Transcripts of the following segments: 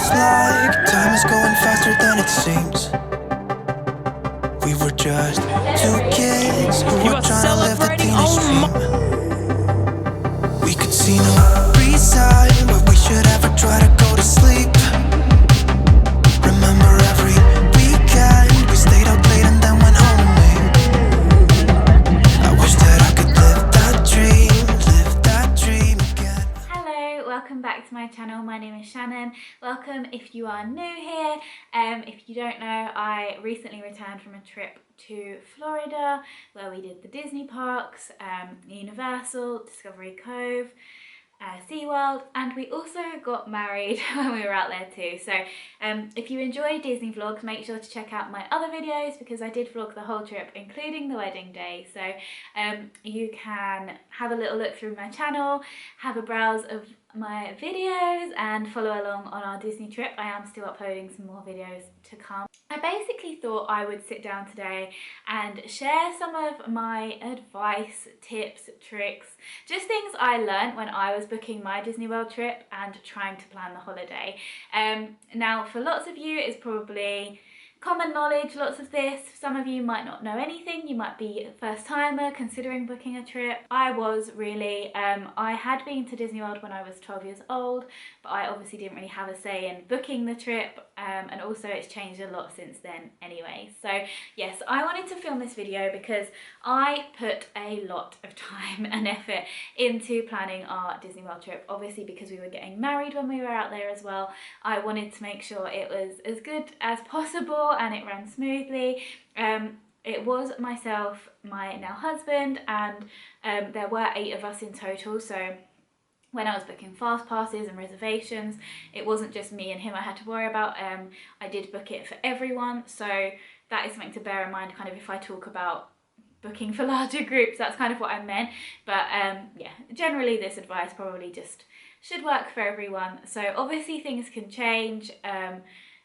feels like time is going faster than it seems. We were just two kids who were trying to live the teenage dream. We could see no reason why we should ever try to go to sleep. Remember every weekend we stayed up late and then went home with me. I wish that I could live that dream again. Hello, welcome back to my channel. My name is Shannan. Welcome if you are new here. If you don't know, I recently returned from a trip to Florida where we did the Disney parks, Universal, Discovery Cove, SeaWorld, and we also got married when we were out there too. So if you enjoy Disney vlogs, make sure to check out my other videos because I did vlog the whole trip including the wedding day. So you can have a little look through my channel, have a browse of my videos and follow along on our Disney trip. I am still uploading some more videos to come. I basically thought I would sit down today and share some of my advice, tips, tricks, just things I learned when I was booking my Disney World trip and trying to plan the holiday. Now for lots of you it's probably common knowledge, lots of this. Some of you might not know anything. You might be a first timer considering booking a trip. I was really, I had been to Disney World when I was 12 years old, but I obviously didn't really have a say in booking the trip, and also it's changed a lot since then anyway. So yes, I wanted to film this video because I put a lot of time and effort into planning our Disney World trip, obviously because we were getting married when we were out there as well. I wanted to make sure it was as good as possible and it ran smoothly. It was myself, my now husband, and there were 8 of us in total. So when I was booking fast passes and reservations, it wasn't just me and him I had to worry about. I did book it for everyone, so that is something to bear in mind kind of if I talk about booking for larger groups. That's kind of what I meant, but yeah, generally this advice probably just should work for everyone. So obviously things can change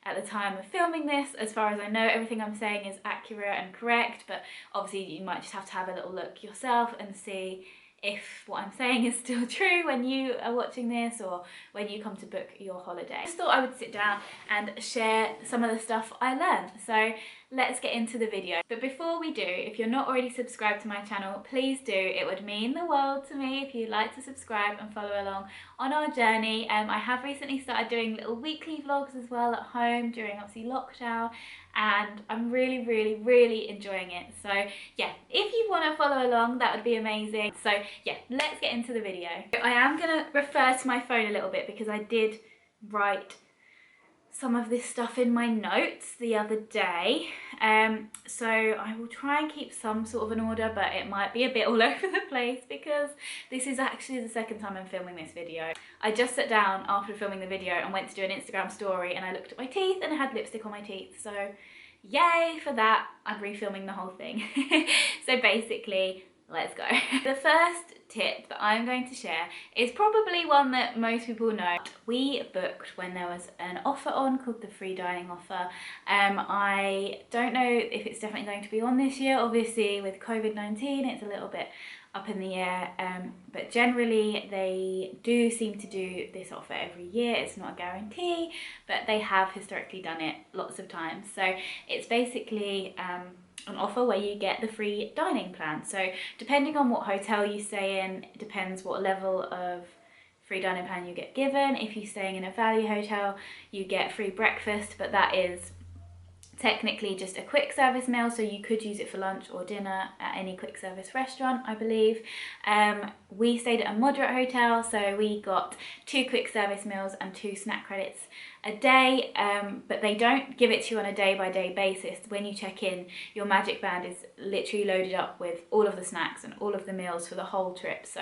at the time of filming this. As far as I know, everything I'm saying is accurate and correct, but obviously you might just have to have a little look yourself and see if what I'm saying is still true when you are watching this or when you come to book your holiday. I just thought I would sit down and share some of the stuff I learned. So let's get into the video. But before we do, if you're not already subscribed to my channel, please do. It would mean the world to me if you'd like to subscribe and follow along on our journey. I have recently started doing little weekly vlogs as well at home during obviously lockdown, and I'm really enjoying it. So yeah, if you want to follow along, that would be amazing. So yeah, let's get into the video. I am going to refer to my phone a little bit because I did write some of this stuff in my notes the other day, so I will try and keep some sort of an order, but it might be a bit all over the place because this is actually the second time I'm filming this video. I just sat down after filming the video and went to do an Instagram story and I looked at my teeth and I had lipstick on my teeth, so yay for that. I'm refilming the whole thing. So basically, let's go. The first tip that I'm going to share is probably one that most people know. We booked when there was an offer on called the free dining offer. I don't know if it's definitely going to be on this year. Obviously with COVID-19 it's a little bit up in the air, but generally they do seem to do this offer every year. It's not a guarantee, but they have historically done it lots of times. So it's basically an offer where you get the free dining plan. So depending on what hotel you stay in, it depends what level of free dining plan you get given. If you're staying in a value hotel, you get free breakfast, but that is technically just a quick service meal, so you could use it for lunch or dinner at any quick service restaurant, I believe. We stayed at a moderate hotel, so we got 2 quick service meals and 2 snack credits a day, but they don't give it to you on a day-by-day basis. When you check in, your magic band is literally loaded up with all of the snacks and all of the meals for the whole trip, so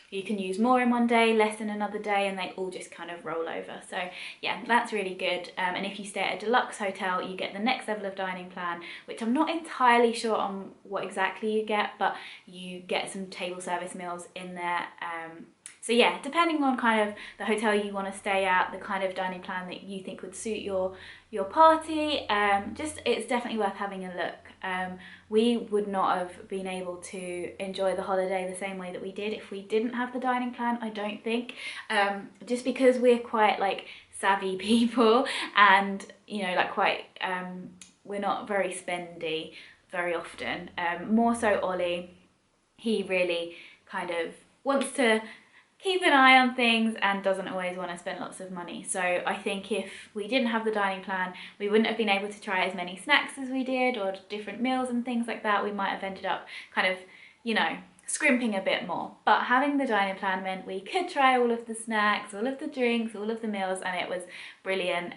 you can use more in one day, less in another day, and they all just kind of roll over. So yeah, that's really good. And if you stay at a deluxe hotel, you get the next level of dining plan, which I'm not entirely sure on what exactly you get, but you get some table service meals in there. So yeah, depending on kind of the hotel you want to stay at, the kind of dining plan that you think would suit your party, it's definitely worth having a look. We would not have been able to enjoy the holiday the same way that we did if we didn't have the dining plan, I don't think, just because we're quite like savvy people, and you know, like quite we're not very spendy very often. More so Ollie, he really kind of wants to keep an eye on things and doesn't always want to spend lots of money. So I think if we didn't have the dining plan, we wouldn't have been able to try as many snacks as we did, or different meals and things like that. We might have ended up kind of, you know, scrimping a bit more. But having the dining plan meant we could try all of the snacks, all of the drinks, all of the meals, and it was brilliant.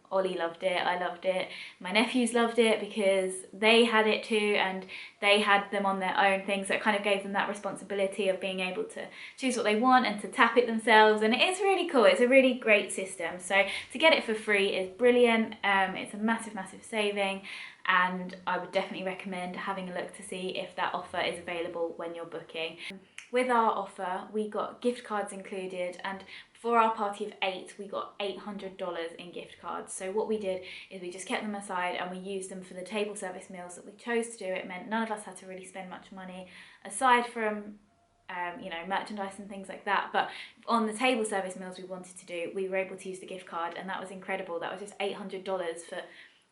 Ollie loved it, I loved it, my nephews loved it because they had it too, and they had them on their own things, so it kind of gave them that responsibility of being able to choose what they want and to tap it themselves, and it's really cool. It's a really great system, so to get it for free is brilliant. It's a massive saving, and I would definitely recommend having a look to see if that offer is available when you're booking. With our offer, we got gift cards included, and for our party of 8, we got $800 in gift cards. So what we did is we just kept them aside and we used them for the table service meals that we chose to do. It meant none of us had to really spend much money aside from you know, merchandise and things like that. But on the table service meals we wanted to do, we were able to use the gift card, and that was incredible. That was just $800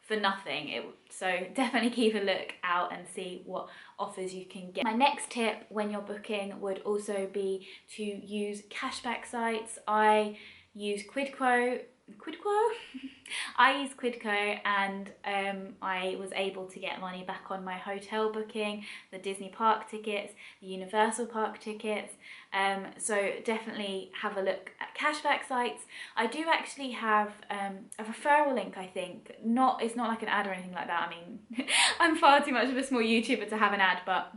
for nothing. So definitely keep a look out and see what offers you can get. My next tip when you're booking would also be to use cashback sites. I use Quidco. I use Quidco, and I was able to get money back on my hotel booking, the Disney park tickets, the Universal park tickets. So definitely have a look at cashback sites. I do actually have a referral link, I think. It's not like an ad or anything like that. I mean, I'm far too much of a small YouTuber to have an ad, but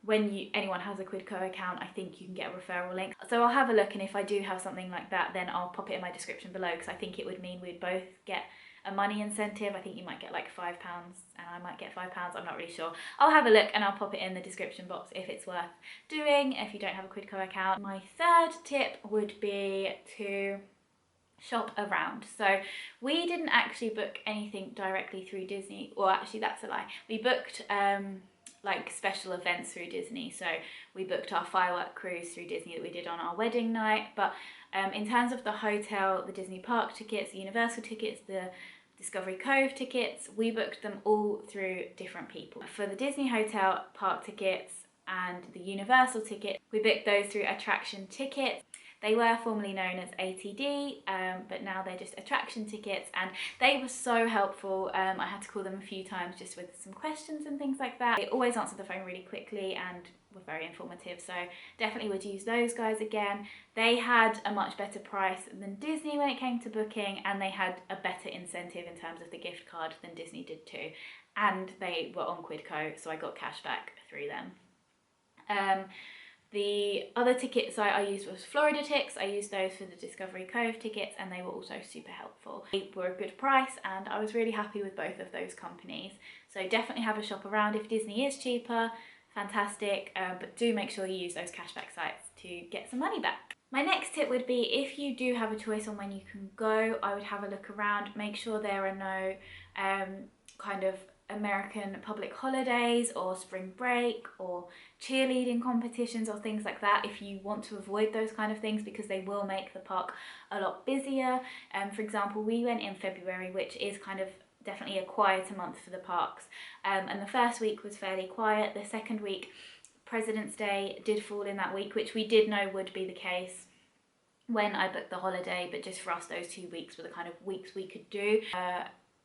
when anyone has a Quidco account, I think you can get a referral link. So I'll have a look, and if I do have something like that, then I'll pop it in my description below, because I think it would mean we'd both get a money incentive. I think you might get like £5 and I might get £5, I'm not really sure. I'll have a look and I'll pop it in the description box if it's worth doing, if you don't have a Quidco account. My third tip would be to shop around. So we didn't actually book anything directly through Disney, or actually that's a lie. We booked like special events through Disney. So we booked our firework cruise through Disney that we did on our wedding night. But in terms of the hotel, the Disney park tickets, the Universal tickets, the Discovery Cove tickets, we booked them all through different people. For the Disney hotel park tickets and the Universal ticket, we booked those through Attraction Tickets. They were formerly known as ATD, but now they're just attraction tickets, and they were so helpful. I had to call them a few times just with some questions and things like that. They always answered the phone really quickly and were very informative, so definitely would use those guys again. They had a much better price than Disney when it came to booking, and they had a better incentive in terms of the gift card than Disney did too. And they were on Quidco, so I got cash back through them. The other ticket site I used was Floridatics. I used those for the Discovery Cove tickets, and they were also super helpful. They were a good price, and I was really happy with both of those companies. So definitely have a shop around. If Disney is cheaper, fantastic, but do make sure you use those cashback sites to get some money back. My next tip would be, if you do have a choice on when you can go, I would have a look around. Make sure there are no kind of American public holidays or spring break or cheerleading competitions or things like that, if you want to avoid those kind of things, because they will make the park a lot busier. For example, we went in February, which is kind of definitely a quieter month for the parks, and the first week was fairly quiet. The second week, President's Day did fall in that week, which we did know would be the case when I booked the holiday, but just for us, those 2 weeks were the kind of weeks we could do.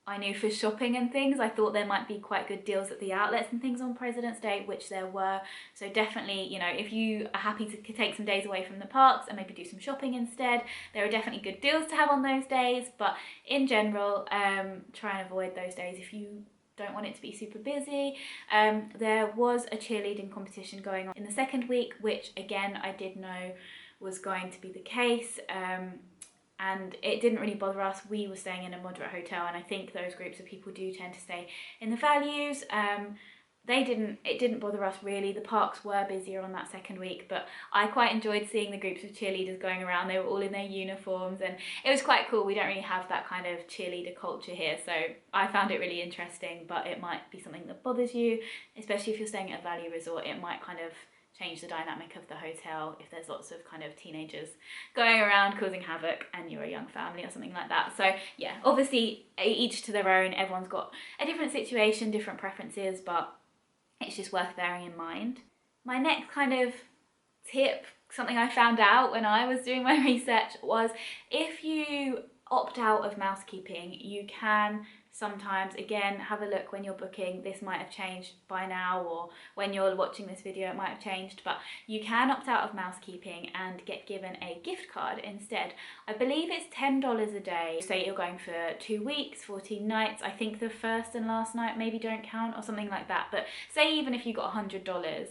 I knew for shopping and things, I thought there might be quite good deals at the outlets and things on President's Day, which there were. So definitely, you know, if you are happy to take some days away from the parks and maybe do some shopping instead, there are definitely good deals to have on those days. But in general, try and avoid those days if you don't want it to be super busy. There was a cheerleading competition going on in the second week, which again, I did know was going to be the case. And it didn't really bother us. We were staying in a moderate hotel, and I think those groups of people do tend to stay in the values. It didn't bother us really. The parks were busier on that second week, but I quite enjoyed seeing the groups of cheerleaders going around. They were all in their uniforms, and it was quite cool. We don't really have that kind of cheerleader culture here, so I found it really interesting, but it might be something that bothers you, especially if you're staying at a value resort. It might kind of change the dynamic of the hotel if there's lots of kind of teenagers going around causing havoc and you're a young family or something like that. So yeah, obviously each to their own, everyone's got a different situation, different preferences, but it's just worth bearing in mind. My next kind of tip, something I found out when I was doing my research, was if you opt out of mousekeeping, you can sometimes, again, have a look when you're booking. This might have changed by now, or when you're watching this video it might have changed, but you can opt out of mousekeeping and get given a gift card instead. I believe it's $10 a day. Say you're going for 2 weeks, 14 nights. I think the first and last night maybe don't count or something like that, but say even if you got $100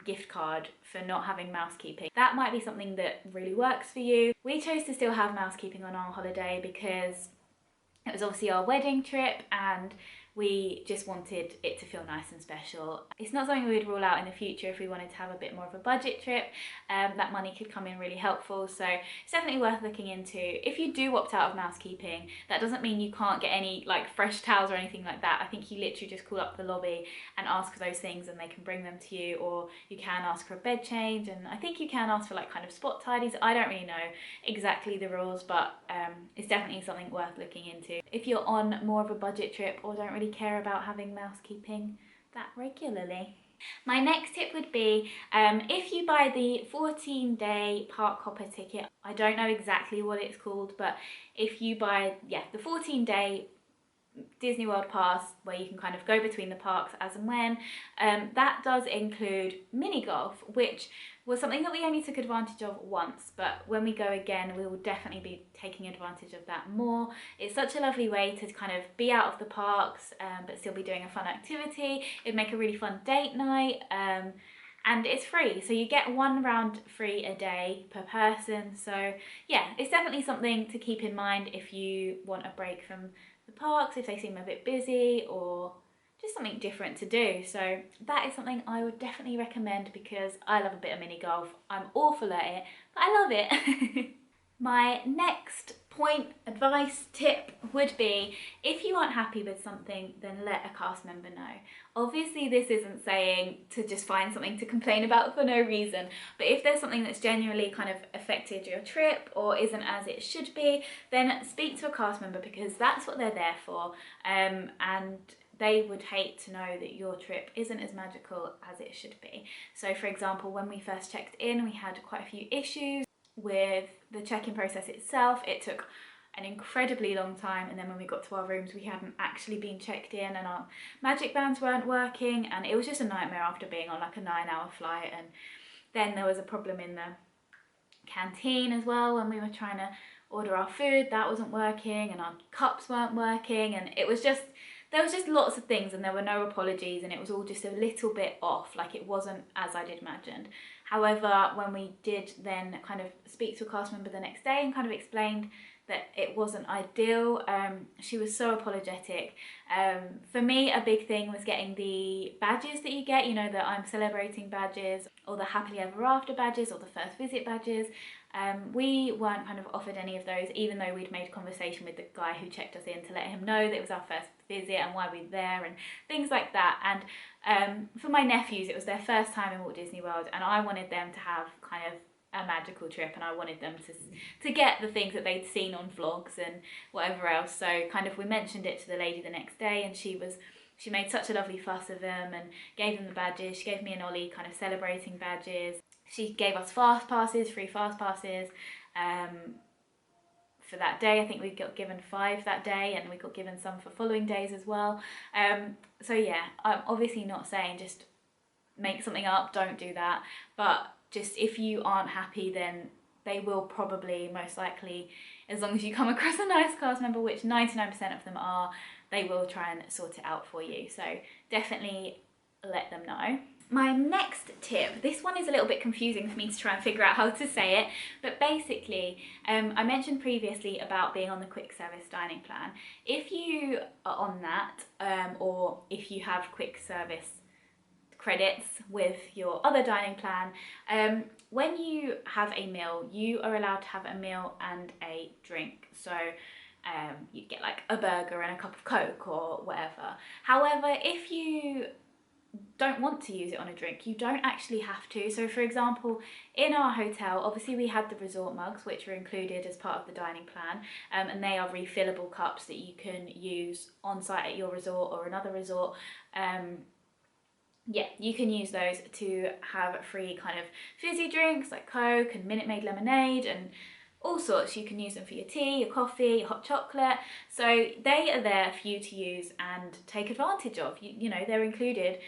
gift card for not having mousekeeping, that might be something that really works for you. We chose to still have mousekeeping on our holiday because it was obviously our wedding trip and we just wanted it to feel nice and special. It's not something we would rule out in the future if we wanted to have a bit more of a budget trip. That money could come in really helpful, so it's definitely worth looking into. If you do opt out of mousekeeping, that doesn't mean you can't get any like fresh towels or anything like that. I think you literally just call up the lobby and ask for those things and they can bring them to you, or you can ask for a bed change, and I think you can ask for like kind of spot tidies. I don't really know exactly the rules, but it's definitely something worth looking into if you're on more of a budget trip or don't really care about having mousekeeping that regularly. My next tip would be if you buy the 14-day park hopper ticket, I don't know exactly what it's called, but if you buy the 14-day Disney World pass where you can kind of go between the parks as and when, that does include mini golf, which was something that we only took advantage of once, but when we go again we will definitely be taking advantage of that more. It's such a lovely way to kind of be out of the parks but still be doing a fun activity. It'd make a really fun date night, and it's free, so you get 1 round free a day per person. So yeah, it's definitely something to keep in mind if you want a break from the parks, if they seem a bit busy, or just something different to do. So that is something I would definitely recommend because I love a bit of mini golf. I'm awful at it, but I love it. My next point, advice, tip would be, if you aren't happy with something, then let a cast member know. Obviously this isn't saying to just find something to complain about for no reason, but if there's something that's genuinely kind of affected your trip or isn't as it should be, then speak to a cast member because that's what they're there for, and they would hate to know that your trip isn't as magical as it should be. So for example, when we first checked in, we had quite a few issues with the check-in process itself. It took an incredibly long time, and then when we got to our rooms we hadn't actually been checked in and our magic bands weren't working, and it was just a nightmare after being on like a 9-hour flight. And then there was a problem in the canteen as well when we were trying to order our food, that wasn't working, and our cups weren't working, and it was just, there was just lots of things, and there were no apologies, and it was all just a little bit off, like it wasn't as I did imagined. However, when we did then kind of speak to a cast member the next day and kind of explained that it wasn't ideal, she was so apologetic. For me, a big thing was getting the badges that you get, you know, the I'm celebrating badges, or the happily ever after badges, or the first visit badges. We weren't kind of offered any of those, even though we'd made conversation with the guy who checked us in to let him know that it was our first visit and why we were there and things like that. And for my nephews, it was their first time in Walt Disney World, and I wanted them to have kind of a magical trip, and I wanted them to get the things that they'd seen on vlogs and whatever else. So kind of we mentioned it to the lady the next day, and she made such a lovely fuss of them and gave them the badges. She gave me and Ollie kind of celebrating badges. She gave us fast passes, free fast passes for that day. I think we got given 5 that day, and we got given some for following days as well. So yeah, I'm obviously not saying just make something up, don't do that, but just if you aren't happy, then they will probably, most likely, as long as you come across a nice cast member, which 99% of them are, they will try and sort it out for you. So definitely let them know. My next tip, this one is a little bit confusing for me to try and figure out how to say it, but basically, I mentioned previously about being on the quick service dining plan. If you are on that, or if you have quick service credits with your other dining plan, when you have a meal, you are allowed to have a meal and a drink. So you get like a burger and a cup of Coke or whatever. However, if you don't want to use it on a drink, you don't actually have to. So for example, in our hotel, obviously we had the resort mugs, which were included as part of the dining plan, and they are refillable cups that you can use on site at your resort or another resort. Yeah, you can use those to have free kind of fizzy drinks like Coke and Minute Maid lemonade and all sorts. You can use them for your tea, your coffee, your hot chocolate. So they are there for you to use and take advantage of. You know, they're included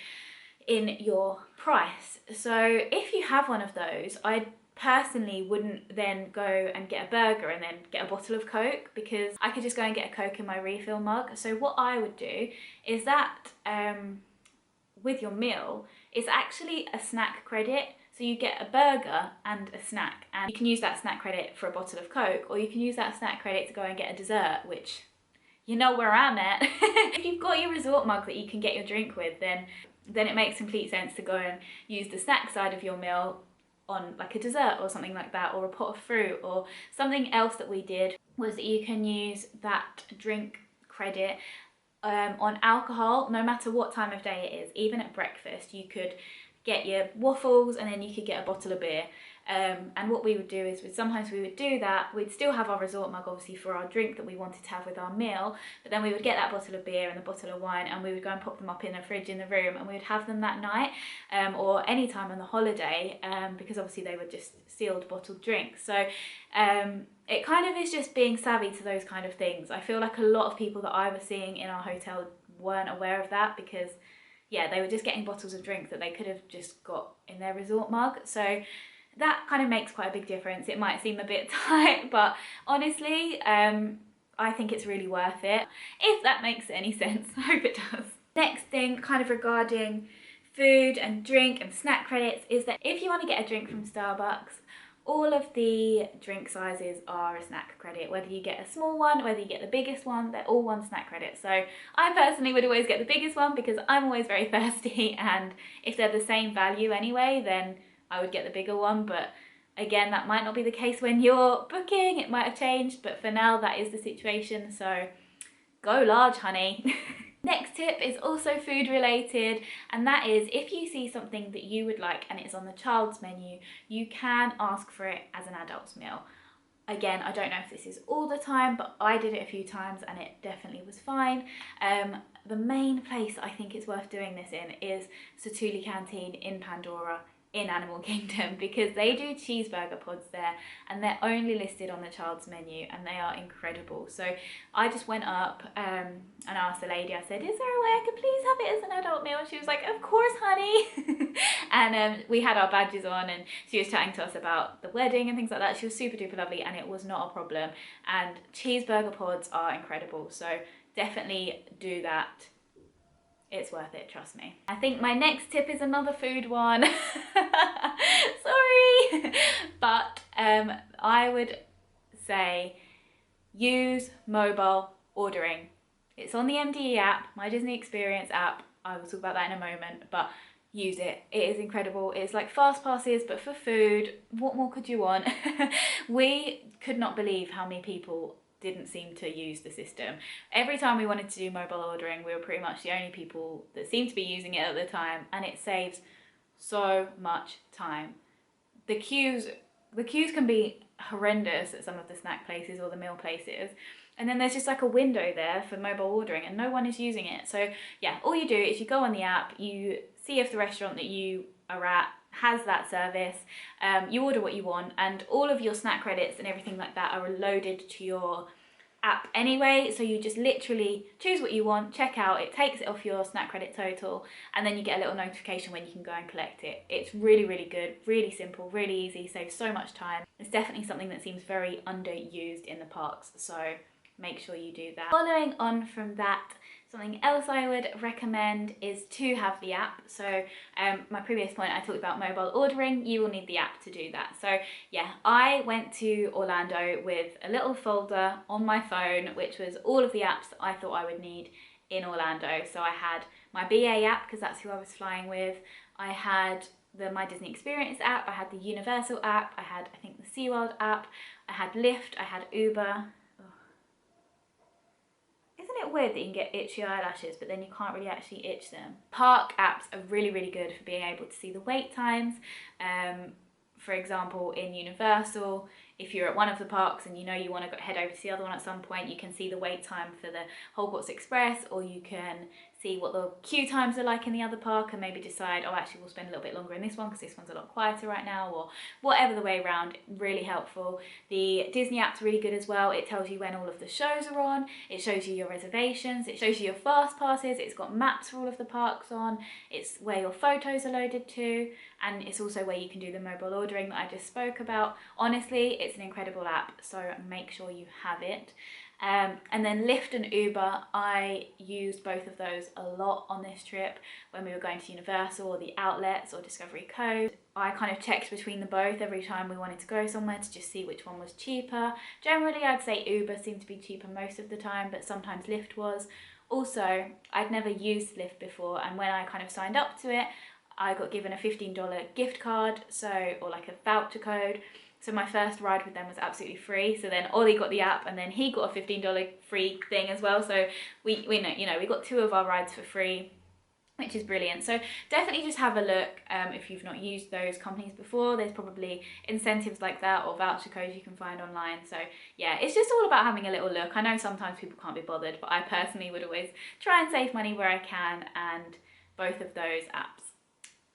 in your price. So if you have one of those, I personally wouldn't then go and get a burger and then get a bottle of Coke, because I could just go and get a Coke in my refill mug. So what I would do is that with your meal, it's actually a snack credit. So you get a burger and a snack, and you can use that snack credit for a bottle of Coke, or you can use that snack credit to go and get a dessert, which you know where I'm at. If you've got your resort mug that you can get your drink with, then it makes complete sense to go and use the snack side of your meal on like a dessert or something like that, or a pot of fruit. Or something else that we did was that you can use that drink credit on alcohol, no matter what time of day it is. Even at breakfast, you could get your waffles and then you could get a bottle of beer. And what we would do is sometimes we would do that. We'd still have our resort mug obviously for our drink that we wanted to have with our meal, but then we would get that bottle of beer and the bottle of wine, and we would go and pop them up in a fridge in the room, and we would have them that night, or any time on the holiday, because obviously they were just sealed bottled drinks. So it kind of is just being savvy to those kind of things. I feel like a lot of people that I was seeing in our hotel weren't aware of that, because yeah, they were just getting bottles of drink that they could have just got in their resort mug. So that kind of makes quite a big difference. It might seem a bit tight, but honestly, I think it's really worth it, if that makes any sense. I hope it does. Next thing, kind of regarding food and drink and snack credits, is that if you want to get a drink from Starbucks, all of the drink sizes are a snack credit. Whether you get a small one, whether you get the biggest one, they're all one snack credit. So I personally would always get the biggest one because I'm always very thirsty, and if they're the same value anyway, then I would get the bigger one. But again, that might not be the case when you're booking. It might have changed, but for now that is the situation. So go large, honey. Next tip is also food related, and that is if you see something that you would like and it's on the child's menu, you can ask for it as an adult's meal. Again, I don't know if this is all the time, but I did it a few times and it definitely was fine. The main place I think it's worth doing this in is Satuli Canteen in Pandora in Animal Kingdom, because they do cheeseburger pods there and they're only listed on the child's menu and they are incredible. So I just went up and asked the lady, I said, is there a way I could please have it as an adult meal? And she was like, of course, honey. And we had our badges on and she was chatting to us about the wedding and things like that. She was super duper lovely and it was not a problem. And cheeseburger pods are incredible, so definitely do that. It's worth it, trust me. I think my next tip is another food one. Sorry. But I would say use mobile ordering. It's on the MDE app, My Disney Experience app. I will talk about that in a moment, but use it. It is incredible. It's like Fastpasses, but for food. What more could you want? We could not believe how many people didn't seem to use the system. Every time we wanted to do mobile ordering, we were pretty much the only people that seemed to be using it at the time, and it saves so much time. The queues can be horrendous at some of the snack places or the meal places, and then there's just like a window there for mobile ordering and no one is using it. So yeah, all you do is you go on the app, you see if the restaurant that you are at has that service, you order what you want, and all of your snack credits and everything like that are loaded to your app anyway. So you just literally choose what you want, check out, it takes it off your snack credit total, and then you get a little notification when you can go and collect it. It's really, really good, really simple, really easy, saves so much time. It's definitely something that seems very underused in the parks, so make sure you do that. Following on from that, something else I would recommend is to have the app. So my previous point, I talked about mobile ordering. You will need the app to do that. So yeah, I went to Orlando with a little folder on my phone, which was all of the apps that I thought I would need in Orlando. So I had my BA app, because that's who I was flying with. I had the My Disney Experience app. I had the Universal app. I had, I think, the SeaWorld app. I had Lyft. I had Uber. bit weird that you can get itchy eyelashes, but then you can't really actually itch them. Park apps are really, really good for being able to see the wait times. For example, in Universal, if you're at one of the parks and you know you want to head over to the other one at some point, you can see the wait time for the Hogwarts Express, or you can see what the queue times are like in the other park and maybe decide, oh, actually we'll spend a little bit longer in this one because this one's a lot quieter right now, or whatever the way around. Really helpful. The Disney app's really good as well. It tells you when all of the shows are on, it shows you your reservations, it shows you your fast passes, it's got maps for all of the parks on, it's where your photos are loaded to, and it's also where you can do the mobile ordering that I just spoke about. Honestly, it's an incredible app, so make sure you have it. And then Lyft and Uber, I used both of those a lot on this trip when we were going to Universal or the outlets or Discovery Cove. I kind of checked between the both every time we wanted to go somewhere to just see which one was cheaper. Generally, I'd say Uber seemed to be cheaper most of the time, but sometimes Lyft was. Also, I'd never used Lyft before, and when I kind of signed up to it, I got given a $15 gift card, or like a voucher code. So my first ride with them was absolutely free. So then Ollie got the app, and then he got a $15 free thing as well. So we got 2 of our rides for free, which is brilliant. So definitely just have a look if you've not used those companies before. There's probably incentives like that or voucher codes you can find online. So yeah, it's just all about having a little look. I know sometimes people can't be bothered, but I personally would always try and save money where I can, and both of those apps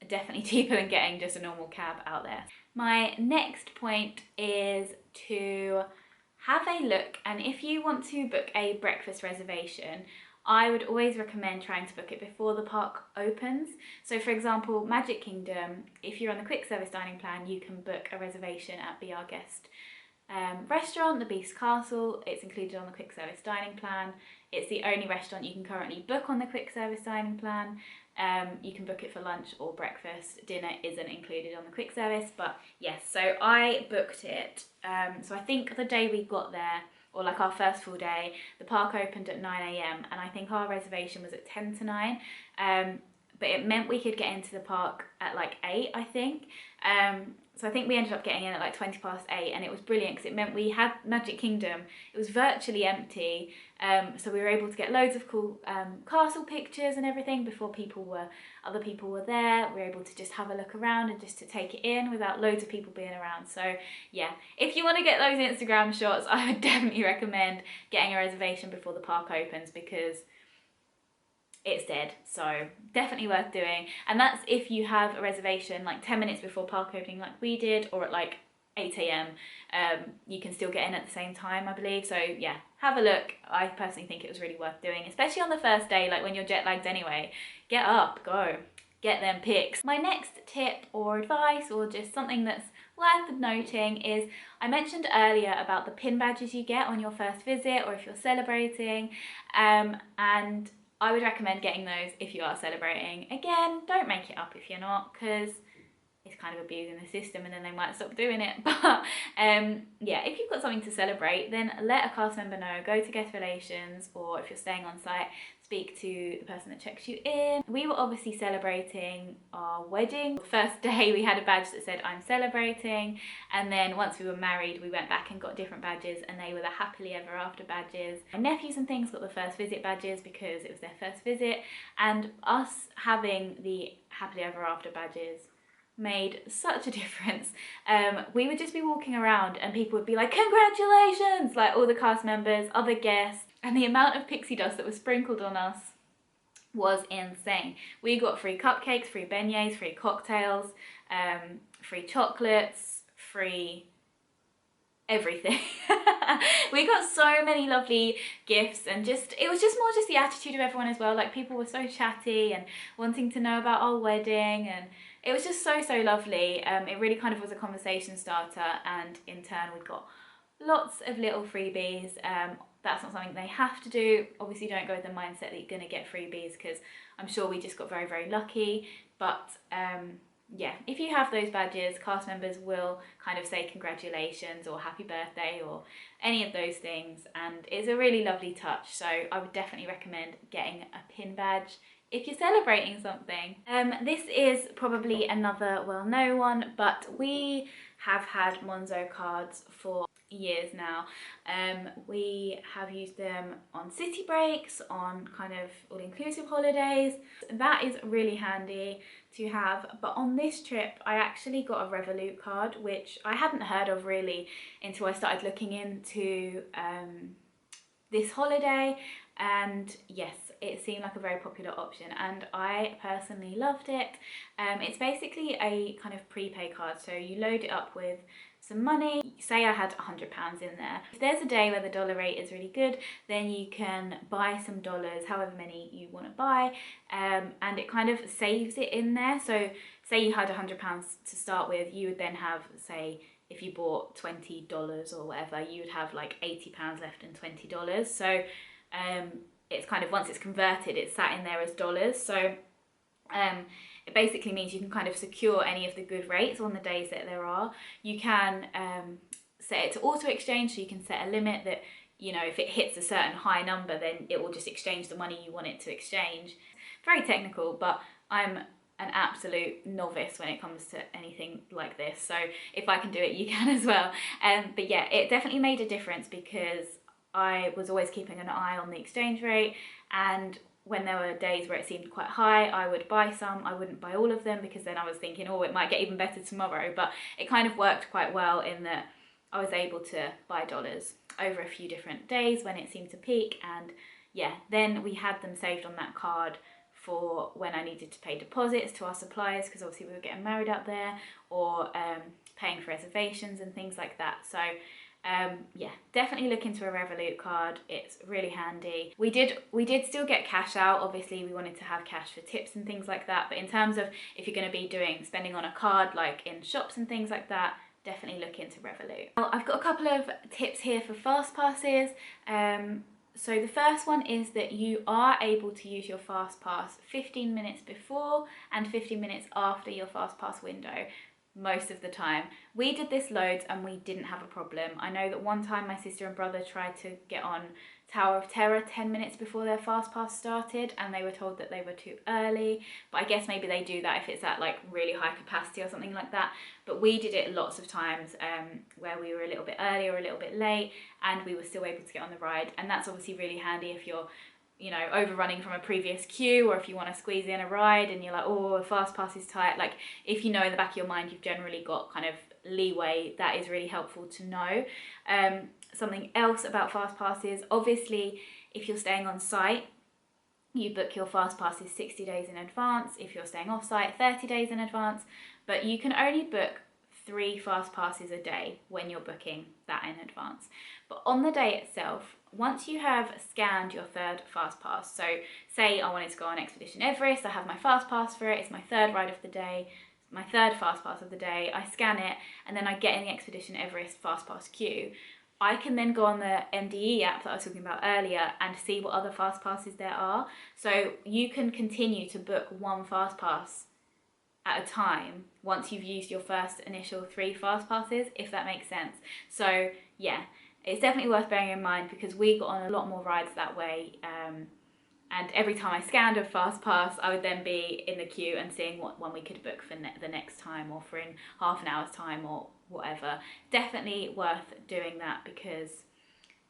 are definitely cheaper than getting just a normal cab out there. My next point is to have a look, and if you want to book a breakfast reservation, I would always recommend trying to book it before the park opens. So for example, Magic Kingdom, if you're on the quick service dining plan, you can book a reservation at Be Our Guest restaurant, the Beast Castle. It's included on the quick service dining plan. It's the only restaurant you can currently book on the quick service dining plan. You can book it for lunch or breakfast. Dinner isn't included on the quick service, but yes, so I booked it. So I think the day we got there, or like our first full day, the park opened at 9 AM and I think our reservation was at 10 to 9. But it meant we could get into the park at like 8, I think. So I think we ended up getting in at like 20 past 8, and it was brilliant because it meant we had Magic Kingdom. It was virtually empty, so we were able to get loads of cool castle pictures and everything before other people were there. We were able to just have a look around and just to take it in without loads of people being around. So yeah, if you want to get those Instagram shots, I would definitely recommend getting a reservation before the park opens, because it's dead. So definitely worth doing. And that's if you have a reservation like 10 minutes before park opening like we did, or at like 8 AM. You can still get in at the same time, I believe. So yeah, have a look. I personally think it was really worth doing, especially on the first day, like when you're jet lagged anyway. Get up, go, get them pics. My next tip or advice, or just something that's worth noting, is I mentioned earlier about the pin badges you get on your first visit, or if you're celebrating, and I would recommend getting those if you are celebrating. Again, don't make it up if you're not, because it's kind of abusing the system and then they might stop doing it. But yeah, if you've got something to celebrate, then let a cast member know. Go to guest relations, or if you're staying on site, speak to the person that checks you in. We were obviously celebrating our wedding. The first day we had a badge that said I'm celebrating, and then once we were married we went back and got different badges, and they were the happily ever after badges. My nephews and things got the first visit badges because it was their first visit, and us having the happily ever after badges made such a difference. We would just be walking around and people would be like, congratulations, like all the cast members, other guests, and the amount of pixie dust that was sprinkled on us was insane. We got free cupcakes, free beignets, free cocktails, free chocolates, free everything. We got so many lovely gifts, and it was just more just the attitude of everyone as well. Like people were so chatty and wanting to know about our wedding, and it was just so lovely. It really kind of was a conversation starter, and in turn we got lots of little freebies. That's not something they have to do. Obviously don't go with the mindset that you're going to get freebies, because I'm sure we just got very lucky. But yeah, if you have those badges, cast members will kind of say congratulations or happy birthday or any of those things, and it's a really lovely touch. So I would definitely recommend getting a pin badge if you're celebrating something. This is probably another well-known one, but we have had Monzo cards for years now. We have used them on city breaks, on kind of all-inclusive holidays. That is really handy to have. But on this trip I actually got a Revolut card, which I hadn't heard of really until I started looking into this holiday, and yes, it seemed like a very popular option and I personally loved it. It's basically a kind of prepay card, so you load it up with some money. Say I had £100 in there. If there's a day where the dollar rate is really good, then you can buy some dollars, however many you want to buy, and it kind of saves it in there. So say you had £100 to start with, you would then have, say, if you bought $20 or whatever, you would have like £80 left and $20. So it's kind of, once it's converted, it's sat in there as dollars. So it basically means you can kind of secure any of the good rates on the days that there are. You can set it to auto exchange, so you can set a limit that, you know, if it hits a certain high number, then it will just exchange the money you want it to exchange. Very technical, but I'm an absolute novice when it comes to anything like this, so if I can do it, you can as well. But yeah, it definitely made a difference because I was always keeping an eye on the exchange rate, and when there were days where it seemed quite high, I would buy some. I wouldn't buy all of them because then I was thinking, oh, it might get even better tomorrow. But it kind of worked quite well in that I was able to buy dollars over a few different days when it seemed to peak, and yeah, then we had them saved on that card for when I needed to pay deposits to our suppliers, because obviously we were getting married out there, or paying for reservations and things like that. So yeah, definitely look into a Revolut card. It's really handy. We did still get cash out. Obviously we wanted to have cash for tips and things like that, but in terms of if you're going to be spending on a card like in shops and things like that, definitely look into Revolut. Now, I've got a couple of tips here for Fastpasses. So the first one is that you are able to use your Fastpass 15 minutes before and 15 minutes after your Fastpass window most of the time. We did this loads and we didn't have a problem. I know that one time my sister and brother tried to get on Tower of Terror 10 minutes before their Fastpass started and they were told that they were too early, but I guess maybe they do that if it's at like really high capacity or something like that. But we did it lots of times where we were a little bit early or a little bit late and we were still able to get on the ride, and that's obviously really handy if you're, you know, overrunning from a previous queue, or if you want to squeeze in a ride and you're like, oh, the Fastpass is tight. Like, if you know in the back of your mind you've generally got kind of leeway, that is really helpful to know. Something else about Fastpasses, obviously if you're staying on site, you book your Fastpasses 60 days in advance. If you're staying off site, 30 days in advance, but you can only book 3 Fastpasses a day when you're booking that in advance. But on the day itself, once you have scanned your 3rd Fastpass, so say I wanted to go on Expedition Everest, I have my Fastpass for it, it's my 3rd ride of the day, my 3rd Fastpass of the day, I scan it, and then I get in the Expedition Everest Fastpass queue, I can then go on the MDE app that I was talking about earlier and see what other Fastpasses there are. So you can continue to book 1 Fastpass at a time once you've used your first initial 3 Fastpasses, if that makes sense. So yeah, it's definitely worth bearing in mind because we got on a lot more rides that way, and every time I scanned a Fastpass, I would then be in the queue and seeing what one we could book for the next time, or for in half an hour's time or whatever. Definitely worth doing that because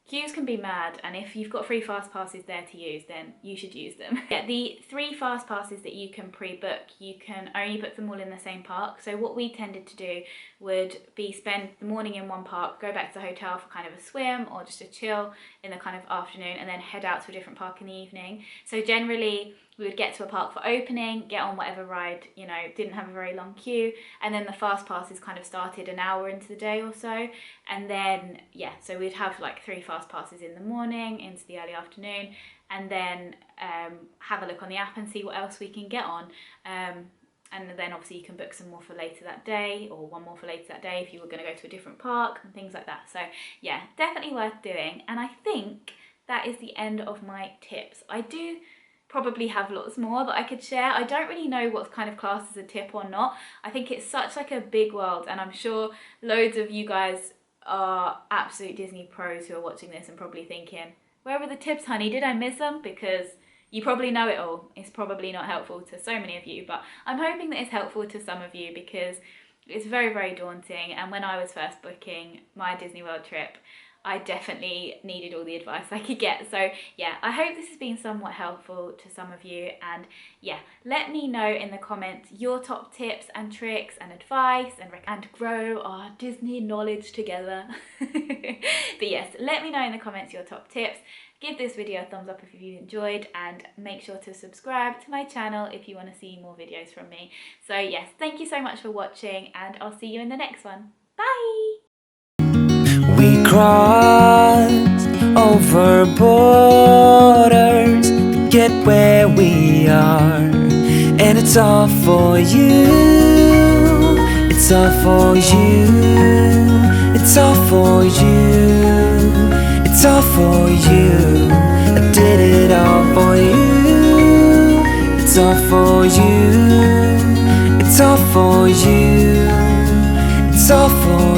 queues can be mad, and if you've got 3 Fastpasses there to use, then you should use them. Yeah, the 3 Fastpasses that you can pre-book, you can only book them all in the same park. So what we tended to do would be spend the morning in one park, go back to the hotel for kind of a swim or just a chill in the kind of afternoon, and then head out to a different park in the evening. So generally we would get to a park for opening, get on whatever ride, you know, didn't have a very long queue, and then the Fastpasses kind of started an hour into the day or so, and then yeah, so we'd have like 3 Fastpasses in the morning into the early afternoon, and then have a look on the app and see what else we can get on, and then obviously you can book some more for later that day, or 1 more for later that day if you were going to go to a different park and things like that. So yeah, definitely worth doing, and I think that is the end of my tips. I do probably have lots more that I could share. I don't really know what's kind of classed as a tip or not. I think it's such like a big world, and I'm sure loads of you guys are absolute Disney pros who are watching this and probably thinking, where were the tips, honey? Did I miss them? Because You probably know it all. It's probably not helpful to so many of you, but I'm hoping that it's helpful to some of you because it's very, very daunting. And when I was first booking my Disney World trip, I definitely needed all the advice I could get. So yeah, I hope this has been somewhat helpful to some of you. And yeah, let me know in the comments your top tips and tricks and advice and grow our Disney knowledge together. But yes, let me know in the comments your top tips. Give this video a thumbs up if you enjoyed, and make sure to subscribe to my channel if you want to see more videos from me. So yes, thank you so much for watching, and I'll see you in the next one. Bye! We crossed over borders to get where we are, and it's all for you. It's all for you. It's all for you. It's all for you. I did it all for you. It's all for you. It's all for you. It's all for you.